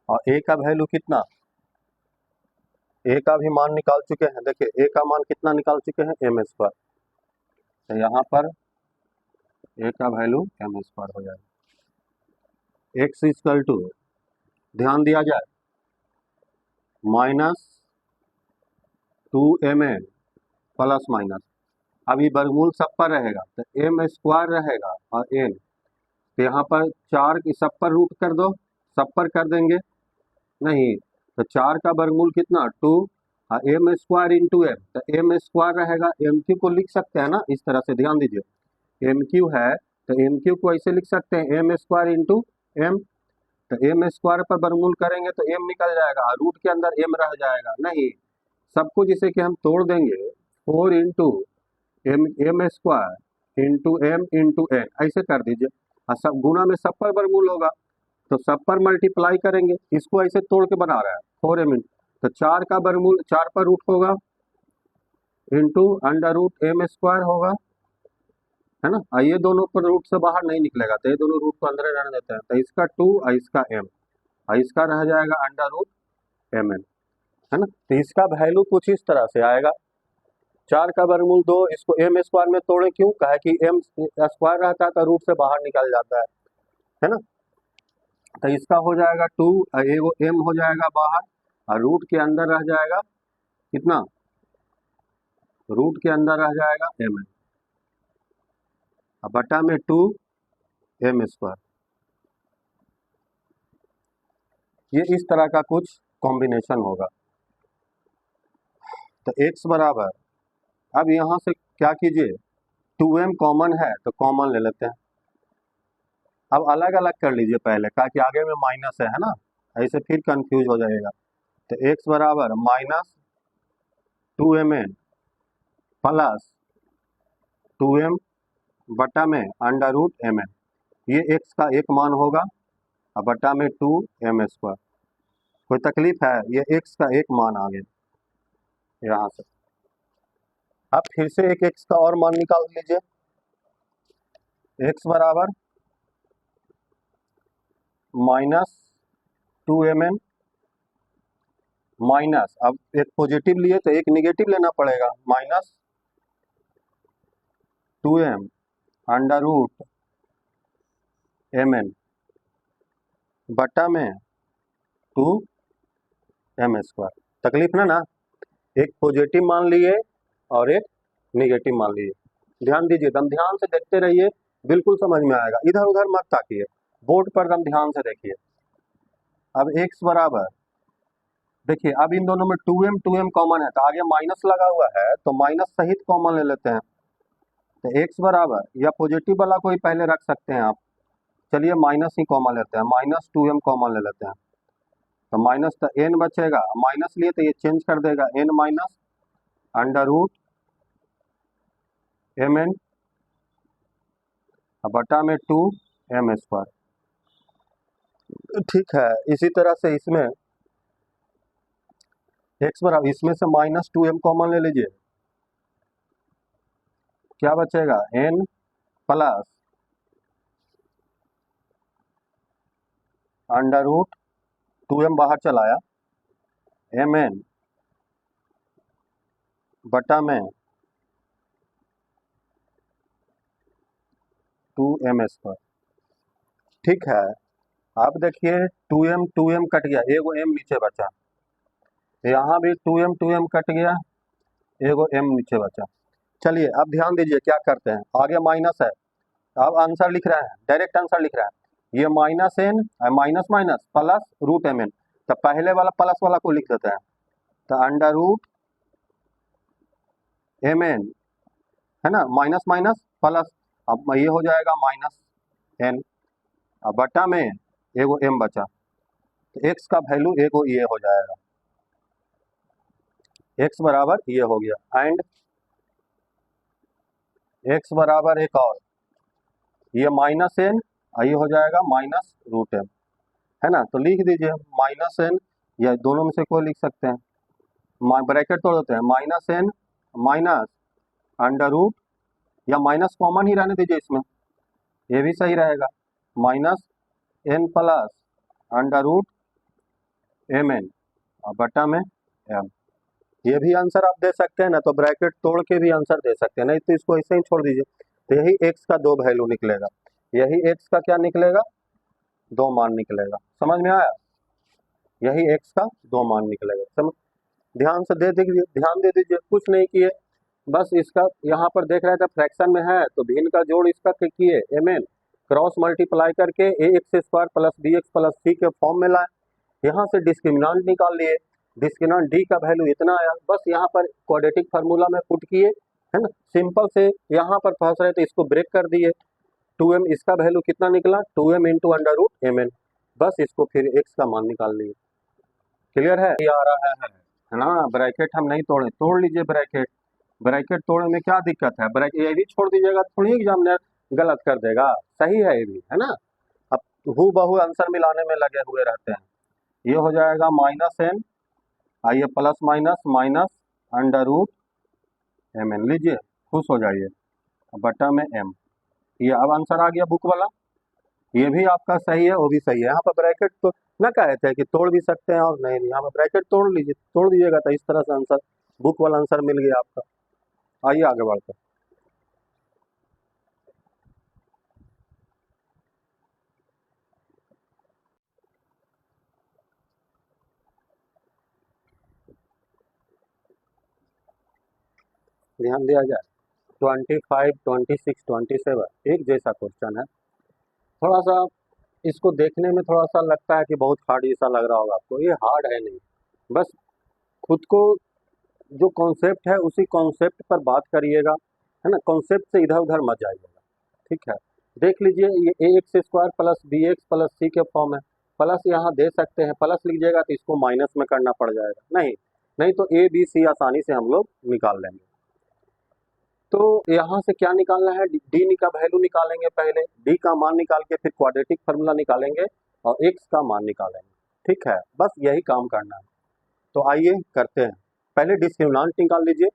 और ए का वैल्यू कितना ए का भी मान निकाल चुके हैं। देखिए ए का मान कितना निकाल चुके हैं, एम स्क्वायर। तो यहाँ पर ए का वैल्यू एम स्क्वायर हो जाएगा। एक्स इक्वल टू, ध्यान दिया जाए, -2mn प्लस माइनस, अभी वर्गमूल सब पर रहेगा तो एम स्क्वायर रहेगा और एन, तो यहाँ पर 4 की सब पर रूट कर दो, सब पर कर देंगे नहीं, तो 4 का वर्गमूल कितना 2 और एम स्क्वायर इंटू एम, तो एम स्क्वायर रहेगा। एम क्यू को लिख सकते हैं ना इस तरह से, ध्यान दीजिए, एम क्यू है तो एम क्यू को ऐसे लिख सकते हैं, एम स्क्वायर इंटू एम, तो एम स्क्वायर पर वर्गमूल करेंगे तो एम निकल जाएगा, रूट के अंदर एम रह जाएगा नहीं, सबको जिसे कि हम तोड़ देंगे, 4 into m square into m into n ऐसे कर दीजिए, और सब गुना में सब पर वर्गमूल होगा तो सब पर मल्टीप्लाई करेंगे, इसको ऐसे तोड़ के बना रहा है 4m, तो 4 का वर्गमूल 4 पर रूट होगा into under root m square होगा, है ना, और ये दोनों पर रूट से बाहर नहीं निकलेगा तो ये दोनों रूट को अंदर रहने देते हैं, तो इसका 2 और इसका m और इसका रह जाएगा अंडर रूट एम एन, है ना। तो इसका वैल्यू कुछ इस तरह से आएगा, 4 का वर्गमूल 2, इसको एम स्क्वायर में तोड़े क्यों, कहे कि एम स्क्वायर रहता है तो रूट से बाहर निकल जाता है ना, तो इसका हो जाएगा 2 और एगो एम हो जाएगा बाहर और रूट के अंदर रह जाएगा कितना, रूट के अंदर रह जाएगा एम एन और बटा में 2 एम स्क्वायर। ये इस तरह का कुछ कॉम्बिनेशन होगा। तो x बराबर, अब यहाँ से क्या कीजिए, 2m कॉमन है तो कॉमन ले लेते हैं, अब अलग अलग कर लीजिए पहले, ताकि आगे में माइनस है ना, ऐसे फिर कंफ्यूज हो जाएगा। तो x बराबर -2mn प्लस 2m बटा में अंडर रूट एम एन, ये x का एक मान होगा और बटा में 2m स्क्वायर। कोई तकलीफ है, ये x का एक मान आ गया यहाँ से। अब फिर से एक x का और मान निकाल लीजिए, x बराबर -2mn माइनस, अब एक पॉजिटिव लिए तो एक निगेटिव लेना पड़ेगा, -2m अंडर रूट mn बटा में 2m स्क्वायर। तकलीफ ना, एक पॉजिटिव मान लिए और एक निगेटिव मान लिए, ध्यान दीजिए, दम ध्यान से देखते रहिए, बिल्कुल समझ में आएगा, इधर उधर मत ताकिए, बोर्ड पर दम ध्यान से देखिए। अब x बराबर, देखिए अब इन दोनों में 2m कॉमन है तो आगे माइनस लगा हुआ है तो माइनस सहित कॉमन ले लेते हैं, तो x बराबर, या पॉजिटिव वाला कोई पहले रख सकते हैं आप, चलिए माइनस ही कॉमन लेते हैं, -2m कॉमन ले लेते हैं, तो माइनस तो n बचेगा, माइनस लिए तो ये चेंज कर देगा, n minus under root m n बटा में 2m स्क्वायर। ठीक है, इसी तरह से इसमें x बराबर, इसमें से -2m कॉमन ले लीजिए, क्या बचेगा, n plus under root 2m बाहर चलाया एम एन बटा में 2m स्क्वायर। ठीक है, अब देखिए 2m कट गया, एगो m नीचे बचा, यहाँ भी 2m कट गया, एगो m नीचे बचा। चलिए अब ध्यान दीजिए क्या करते हैं, आगे माइनस है, अब आंसर लिख रहे हैं, डायरेक्ट आंसर लिख रहे हैं, ये -n minus minus plus root m n, तो पहले वाला प्लस वाला को लिख देते हैं, तो अंडर रूट एम एन, है ना, माइनस माइनस प्लस, अब ये हो जाएगा -n, अब बटा में एगो m बचा, तो x का वैल्यू एगो ये हो जाएगा, x बराबर ये हो गया, एंड x बराबर एक और, ये -n ये हो जाएगा -√m, है ना, तो लिख दीजिए -n, या दोनों में से कोई लिख सकते हैं, ब्रैकेट तोड़ देते हैं, -n माइनस अंडर रूट, या माइनस कॉमन ही रहने दीजिए इसमें, ये भी सही रहेगा, -n plus under root m n बटा में m, ये भी आंसर आप दे सकते हैं ना, तो ब्रैकेट तोड़ के भी आंसर दे सकते हैं, नहीं तो इसको ऐसे ही छोड़ दीजिए। तो यही x का 2 वैल्यू निकलेगा, यही x का क्या निकलेगा, 2 मान निकलेगा। समझ में आया, यही x का 2 मान निकलेगा। समझ, ध्यान से दे दीजिए, ध्यान दे दीजिए, कुछ नहीं किए, बस इसका यहाँ पर देख रहे थे फ्रैक्शन में है तो भिन्न का जोड़ इसका किए mn क्रॉस मल्टीप्लाई करके ax square plus bx plus c के फॉर्म में लाए, यहाँ से डिस्क्रिमिनेंट निकाल लिए, डिस्क्रिमिनेंट d का वैल्यू इतना आया, बस यहाँ पर क्वाड्रेटिक फार्मूला में पुट किए, है ना, सिंपल से। यहाँ पर फंस रहे तो इसको ब्रेक कर दिए, 2m इसका वैल्यू कितना निकला, 2m into under root mn, बस इसको फिर x का मान निकाल लिए। क्लियर है, ये आ रहा है ना। ब्रैकेट हम नहीं तोड़े, तोड़ लीजिए ब्रैकेट, ब्रैकेट तोड़ने में क्या दिक्कत है, ब्रैकेट ये भी छोड़ दीजिएगा, थोड़ी एग्जामिनर गलत कर देगा, सही है ये भी, है ना। अब हु बहु आंसर मिलाने में लगे हुए रहते हैं। ये हो जाएगा -n, आइए plus minus minus under root mn, लीजिए खुश हो जाइए, बटा में m, ये अब आंसर आ गया बुक वाला, ये भी आपका सही है, वो भी सही है। यहाँ पर ब्रैकेट तो न कहे थे कि तोड़ भी सकते हैं और नहीं, यहाँ पर ब्रैकेट तोड़ लीजिए, तोड़ दीजिएगा तो इस तरह से आंसर, बुक वाला आंसर मिल गया आपका। आइए आगे बढ़ते हैं। ध्यान दिया जाए, 25, 26, 27 एक जैसा क्वेश्चन है। थोड़ा सा इसको देखने में थोड़ा सा लगता है कि बहुत हार्ड ऐसा लग रहा होगा आपको, ये हार्ड है नहीं, बस खुद को जो कॉन्सेप्ट है उसी कॉन्सेप्ट पर बात करिएगा, है ना, कॉन्सेप्ट से इधर उधर मत जाइएगा, ठीक है। देख लीजिए, ये ax square plus bx plus c के फॉर्म है, प्लस यहाँ दे सकते हैं, प्लस लीजिएगा तो इसको माइनस में करना पड़ जाएगा, नहीं नहीं तो a b c आसानी से हम लोग निकाल लेंगे। तो यहाँ से क्या निकालना है, d का वैल्यू निकालेंगे, पहले d का मान निकाल के फिर क्वाड्रेटिक फार्मूला निकालेंगे और x का मान निकालेंगे, ठीक है, बस यही काम करना है। तो आइए करते हैं, पहले डिस्क्रिमिनेंट निकाल लीजिए,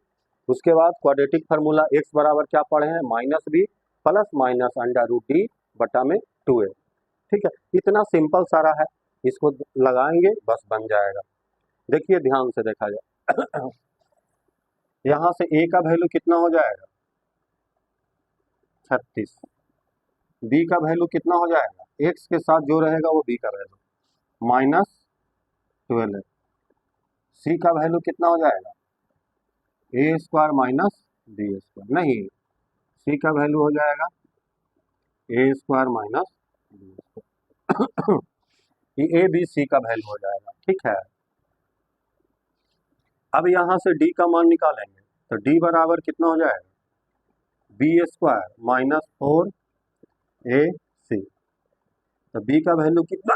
उसके बाद क्वाड्रेटिक फार्मूला x बराबर क्या पढ़े हैं, -b plus minus under root d बटा में 2a, ठीक है, इतना सिंपल सारा है, इसको लगाएंगे बस बन जाएगा। देखिए ध्यान से देखा जाए, यहाँ से a का वैल्यू कितना हो जाएगा 36, b का वैल्यू कितना हो जाएगा, x के साथ जो रहेगा वो b का वैल्यू -12, c का वैल्यू कितना हो जाएगा a square minus b square, नहीं c का वैल्यू हो जाएगा a square minus b square, ये a b c का वैल्यू हो जाएगा, ठीक है। अब यहाँ से d का मान निकालेंगे, तो d बराबर कितना हो जाएगा b स्क्वायर माइनस 4ac, तो b का वैल्यू कितना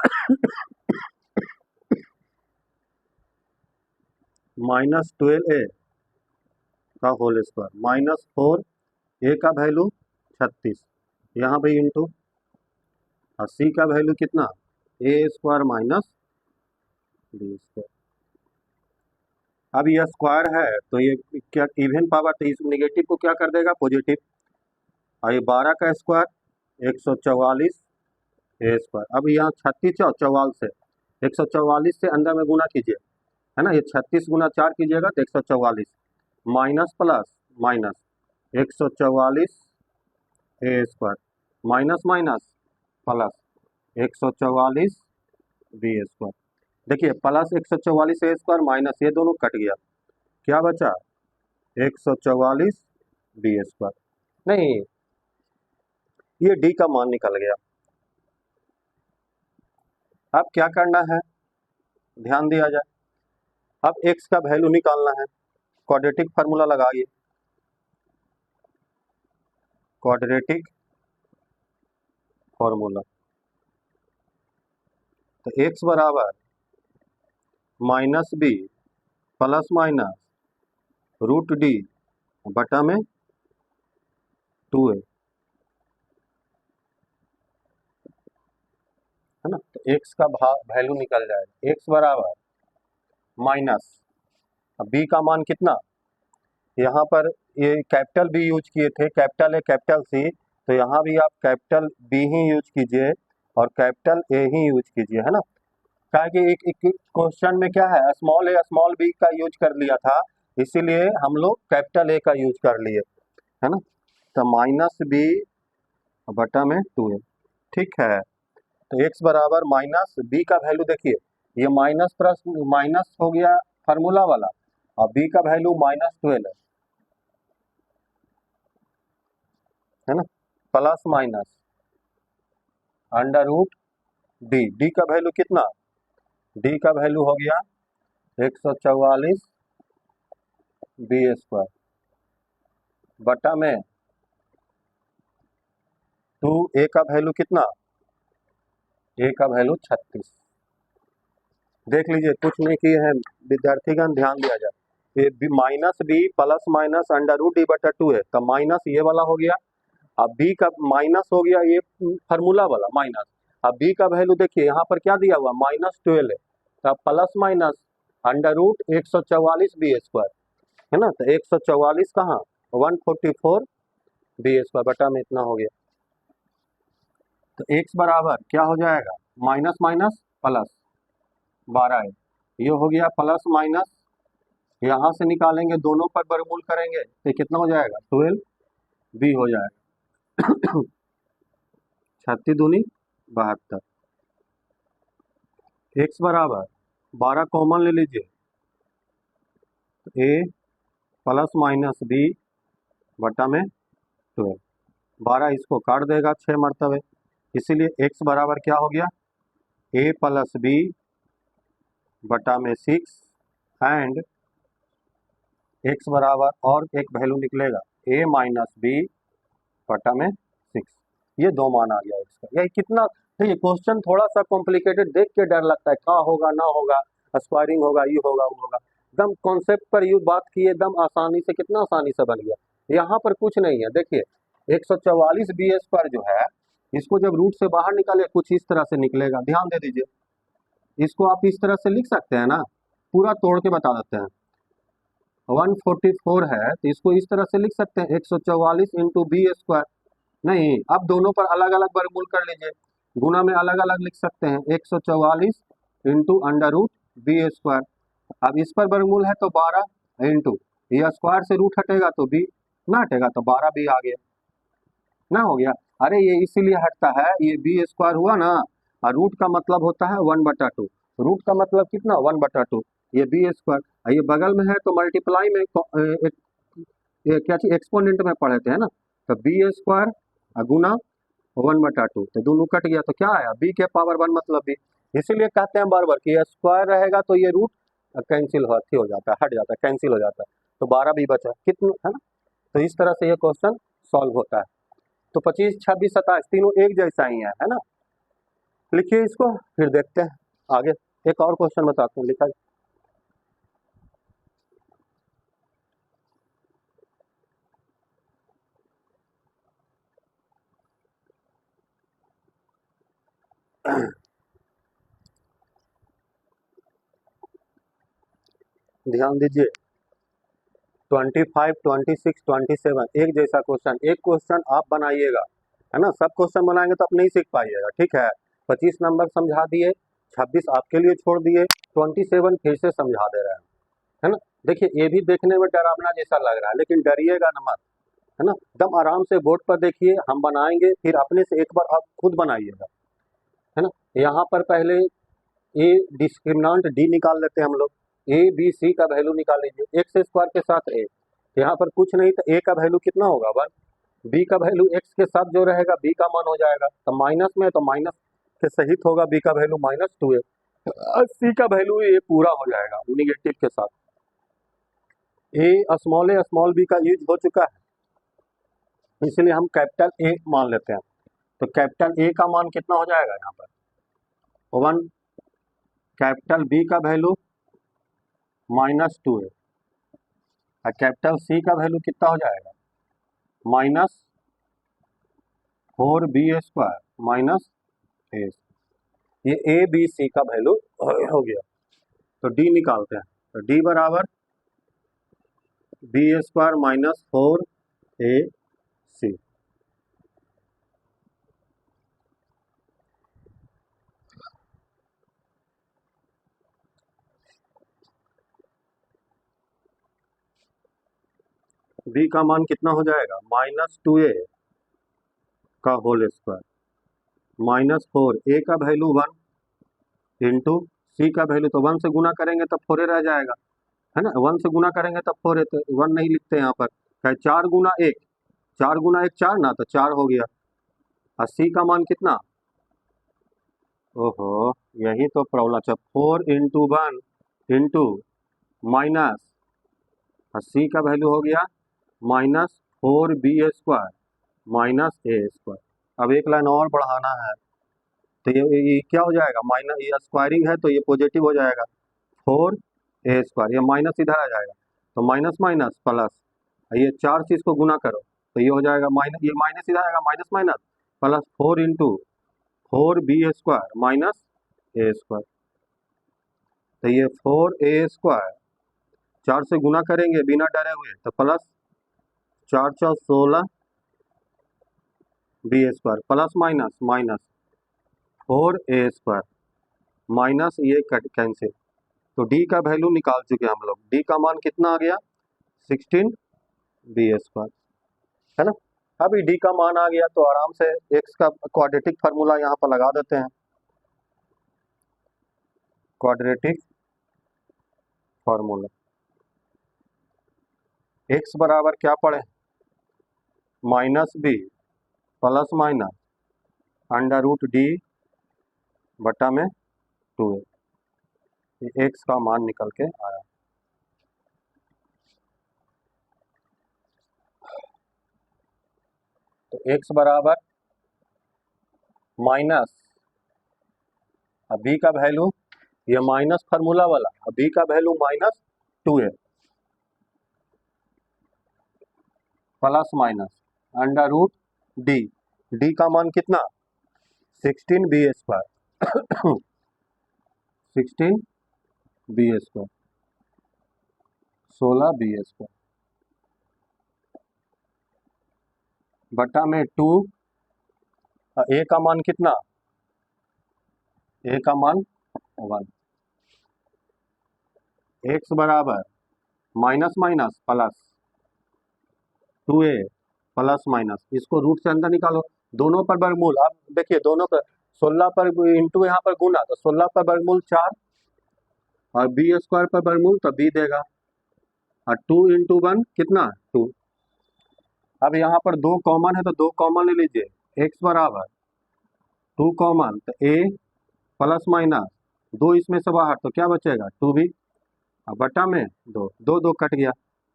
-12a का होल स्क्वायर माइनस 4a का वैल्यू 36, यहाँ पे इंटू, और c का वैल्यू कितना a square minus b square. अब यह स्क्वायर है तो ये क्या इवन पावर, तो इस नेगेटिव को क्या कर देगा पॉजिटिव, और ये 12 का स्क्वायर 144 ए स्क्वायर। अब यहाँ 36 और 44 से 144 से अंदर में गुना कीजिए, है ना, ये 36 गुना 4 कीजिएगा तो 144 minus plus minus 144 A square minus minus plus 144 B square. देखिए प्लस 144 ए स्क्वायर माइनस ये दोनों कट गया, क्या बचा 144 बी स्क्वायर, नहीं ये डी का मान निकल गया। अब क्या करना है, ध्यान दिया जाए, अब x का वैल्यू निकालना है, क्वाड्रेटिक फार्मूला लगाइए, क्वाड्रेटिक फार्मूला, तो x बराबर -b plus minus root d बटा में 2a, है ना, तो x का वैल्यू निकल जाएगा, x बराबर माइनस, अब b का मान कितना, यहाँ पर ये कैपिटल B यूज किए थे, कैपिटल A कैपिटल C, तो यहाँ भी आप कैपिटल B ही यूज कीजिए और कैपिटल A ही यूज कीजिए, है ना, क्या कि एक क्वेश्चन में क्या है स्मॉल a स्मॉल b का यूज कर लिया था, इसीलिए हम लोग कैपिटल ए का यूज कर लिए, है ना। तो माइनस बी बटा में 2a, ठीक है। तो x बराबर माइनस बी का वैल्यू देखिए, ये माइनस प्लस माइनस हो गया फार्मूला वाला, और b का वैल्यू -12 है ना, plus minus under root d का वैल्यू कितना, डी का वैल्यू हो गया 144 बी स्क्वायर बटा में 2a का वैल्यू कितना, a का वैल्यू 36। देख लीजिए कुछ नहीं किए हैं विद्यार्थीगण, ध्यान दिया जाए। ये minus b plus minus under root d बटा 2 है, तो माइनस ये वाला हो गया, अब बी का माइनस हो गया ये फार्मूला वाला माइनस, अब बी का वैल्यू देखिए यहाँ पर क्या दिया हुआ -12 है, तो plus minus under root 144 B square है ना, तो 144 कहाँ 144 बी स्क्वायर बटा में इतना हो गया। तो x बराबर क्या हो जाएगा, माइनस माइनस प्लस 12 है, ये हो गया प्लस माइनस, यहाँ से निकालेंगे दोनों पर वर्गमूल करेंगे तो कितना हो जाएगा 12 बी हो जाएगा 36 दूनी 72, x बराबर 12 कॉमन ले लीजिए, a प्लस माइनस बी बटा में 12, 12 इसको काट देगा 6 मरतबे, इसीलिए x बराबर क्या हो गया a प्लस बी बटा में 6 एंड x बराबर और एक वैल्यू निकलेगा a माइनस बी बटा में 6, ये दो मान आ गया इसका। ये कितना, देखिए क्वेश्चन थोड़ा सा कॉम्प्लिकेटेड देख के डर लगता है, क्या होगा ना होगा, स्क्वायरिंग होगा, ये होगा वो होगा, एकदम कॉन्सेप्ट पर यू बात किए एकदम आसानी से, कितना आसानी से बन गया। यहाँ पर कुछ नहीं है, देखिए 144 बी स्क्वायर जो है, इसको जब रूट से बाहर निकाले कुछ इस तरह से निकलेगा, ध्यान दे दीजिए, इसको आप इस तरह से लिख सकते हैं ना, पूरा तोड़ के बता देते हैं। 144 है तो इसको इस तरह से लिख सकते हैं 144 इंटू बी स्क्वायर, नहीं अब दोनों पर अलग अलग वर्गमूल कर लीजिए, गुना में अलग अलग लिख सकते हैं 144 into under root b square, अब इस पर वर्गमूल है तो 12 इंटू ये स्क्वायर से रूट हटेगा तो बी ना हटेगा तो 12 बी आ गया ना, हो गया। अरे ये इसीलिए हटता है, ये बी स्क्वायर हुआ ना, और रूट का मतलब होता है 1/2, रूट का मतलब कितना 1/2, ये बी स्क्वायर, ये बगल में है तो मल्टीप्लाई में ये क्या चीज एक्सपोनेंट में पढ़े थे है ना, तो बी स्क्वायर गुना 1/2, तो दोनों कट गया तो क्या आया बी के पावर 1 मतलब बी, इसीलिए कहते हैं बार बार कि स्क्वायर रहेगा तो ये रूट कैंसिल हो जाता है, हट जाता है, कैंसिल हो जाता है, तो 12 भी बचा कितना है ना। तो इस तरह से ये क्वेश्चन सॉल्व होता है। तो 25, 26, 27 तीनों एक जैसा ही है ना। लिखिए इसको फिर देखते हैं आगे, एक और क्वेश्चन बताते हैं, लिखा ध्यान दीजिए 25, 26, 27 एक जैसा क्वेश्चन, एक क्वेश्चन आप बनाइएगा है ना, सब क्वेश्चन बनाएंगे तो आप नहीं सीख पाइएगा, ठीक है। 25 नंबर समझा दिए, 26 आपके लिए छोड़ दिए, 27 फिर से समझा दे रहे हैं, है ना। देखिए ये भी देखने में डरावना जैसा लग रहा है, लेकिन डरिएगा न मत, है ना, एकदम आराम से बोर्ड पर देखिए, हम बनाएंगे फिर अपने से एक बार आप खुद बनाइएगा, है ना। यहाँ पर पहले ए डिस्क्रिमिनांट डी निकाल लेते हैं हम लोग, ए बी सी का वैल्यू निकाल लीजिए, एक्स स्क्वायर के साथ ए, यहाँ पर कुछ नहीं तो ए का वैल्यू कितना होगा 1, बी का वैल्यू एक्स के साथ जो रहेगा बी का मान हो जाएगा, तो माइनस में तो माइनस के सहित होगा, बी का वैल्यू -2 है, और सी का वैल्यू ये पूरा हो जाएगा निगेटिव के साथ। ए स्मॉल बी का यूज हो चुका है, इसलिए हम कैपिटल ए मान लेते हैं, तो कैपिटल ए का मान कितना हो जाएगा यहाँ पर 1, कैपिटल बी का वैल्यू -2 है, और कैपिटल सी का वैल्यू कितना हो जाएगा -4b² माइनस ए, ये ए बी सी का वैल्यू हो गया। तो डी निकालते हैं, तो डी बराबर b² माइनस 4ac, बी का मान कितना हो जाएगा, -2a का होल स्क्वायर -4, ए का वैल्यू 1 इंटू सी का वैल्यू, तो 1 से गुना करेंगे तब 4 रह जाएगा, है ना, 1 से गुना करेंगे तब 4 है, तो 1 नहीं लिखते यहाँ पर, क्या 4 गुना 1, 4 गुना 1 4 ना, तो 4 हो गया। और सी का मान कितना, ओहो यही तो प्रॉब्लम। अच्छा 4 इंटू 1 इंटू माइनस, और सी का वैल्यू हो गया -4b² -a²। अब एक लाइन और बढ़ाना है, तो ये क्या हो जाएगा, माइनस, ये स्क्वायरिंग है तो ये पॉजिटिव हो जाएगा, 4a², ये माइनस इधर आ जाएगा, तो माइनस माइनस प्लस, ये 4 से इसको गुना करो तो ये हो जाएगा माइनस, ये माइनस इधर आएगा, minus minus plus 4 into 4b² -a², तो ये 4a², 4 से गुना करेंगे बिना डरे हुए, तो plus 4 4 16 b² plus minus minus 4a² minus, ये कैंसिल, तो डी का वैल्यू निकाल चुके हम लोग, डी का मान कितना आ गया 16b², है ना। अभी डी का मान आ गया तो आराम से एक्स का क्वाड्रेटिक फार्मूला यहाँ पर लगा देते हैं, क्वाड्रेटिक फार्मूला, एक्स बराबर क्या पढ़े, -b प्लस माइनस √d बटा में 2a, एक्स का मान निकल के आया। तो एक्स बराबर माइनस, अब बी का वैल्यू, ये माइनस फार्मूला वाला, अब बी का value -2a plus minus √d, D का मान कितना 16b², 16b² 16b² बटा में 2, ए का मान कितना, ए का मान 1, एक्स बराबर minus minus plus 2a plus minus, इसको रूट से अंदर निकालो, दोनों पर वर्गमूल, अब देखिए दोनों पर 16 पर इंटू यहाँ पर गुना, तो 16 पर वर्गमूल 4 और b² पर वर्गमूल तो b देगा, और 2 इंटू 1 कितना 2। अब यहाँ पर 2 कॉमन है तो 2 कॉमन ले लीजिए, एक्स बराबर 2 कॉमन, तो a प्लस माइनस 2 इसमें से बाहर, तो क्या बचेगा 2b, और बटा में 2, 2 2 कट गया,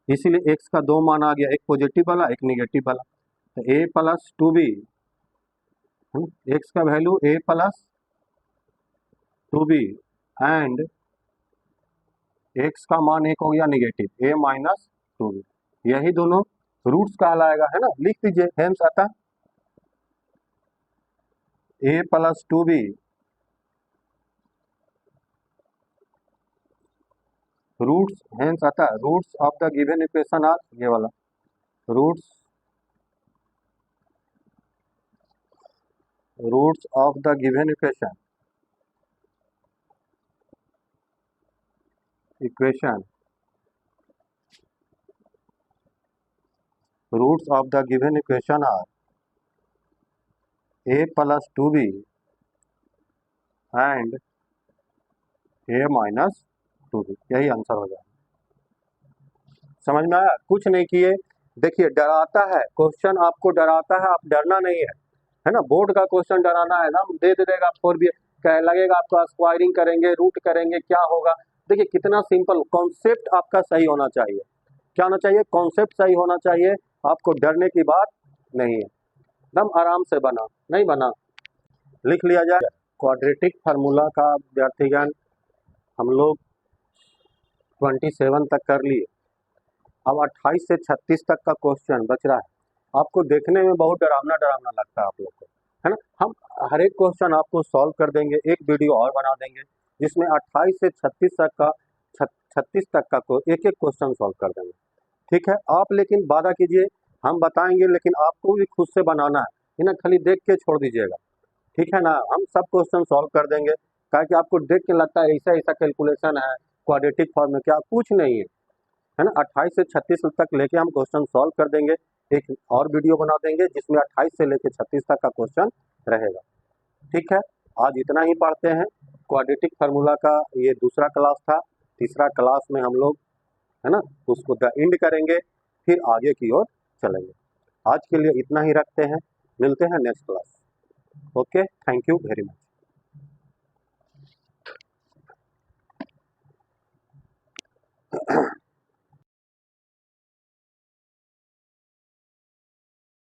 इसीलिए एक्स का 2 मान आ गया, एक पॉजिटिव वाला एक निगेटिव वाला, तो a प्लस 2b, एक्स का value a plus 2b and x का मान एक हो गया निगेटिव, a माइनस 2b, यही दोनों रूट्स कहलाएगा, है ना। लिख दीजिए हेम्स अतः a plus 2b roots, hence अतः roots of the given equation are, ये वाला roots of the given equation roots of the given equation are a plus 2b and a minus 2b, यही आंसर हो जाएगा। समझ में आया, कुछ नहीं किए, देखिए डराता है क्वेश्चन, आपको डराता है, आप डरना नहीं है ना, बोर्ड का क्वेश्चन डराना है ना, दे देगा 4b, कह लगेगा आपको स्क्वायरिंग करेंगे रूट करेंगे क्या होगा, देखिए कितना सिंपल, कॉन्सेप्ट आपका सही होना चाहिए, क्या होना चाहिए, कॉन्सेप्ट सही होना चाहिए, आपको डरने की बात नहीं है, एकदम आराम से बना, नहीं बना लिख लिया जाए। क्वाड्रेटिक फार्मूला का विद्यार्थीगण हम लोग 27 तक कर लिए, अब 28 से 36 तक का क्वेश्चन बच रहा है, आपको देखने में बहुत डरावना डरावना लगता है आप लोग को, है ना, हम हर एक क्वेश्चन आपको सॉल्व कर देंगे, एक वीडियो और बना देंगे जिसमें 28 से 36 तक का 36 तक का एक एक क्वेश्चन सॉल्व कर देंगे, ठीक है। आप लेकिन वादा कीजिए, हम बताएंगे लेकिन आपको भी खुद से बनाना है ना, खाली देख के छोड़ दीजिएगा, ठीक है ना, हम सब क्वेश्चन सॉल्व कर देंगे, ताकि आपको देख के लगता है ऐसा ऐसा कैलकुलेशन है क्वाड्रेटिक फॉर्म में, क्या कुछ नहीं है, है ना। 28 से 36 तक लेके हम क्वेश्चन सॉल्व कर देंगे। एक और वीडियो बना देंगे जिसमें 28 से लेके 36 तक का क्वेश्चन रहेगा। ठीक है, आज इतना ही पढ़ते हैं। क्वाड्रेटिक फार्मूला का ये दूसरा क्लास था। तीसरा क्लास में हम लोग, है ना, उसको द एंड करेंगे, फिर आगे की ओर चलेंगे। आज के लिए इतना ही रखते हैं, मिलते हैं next class. Okay, thank you very much.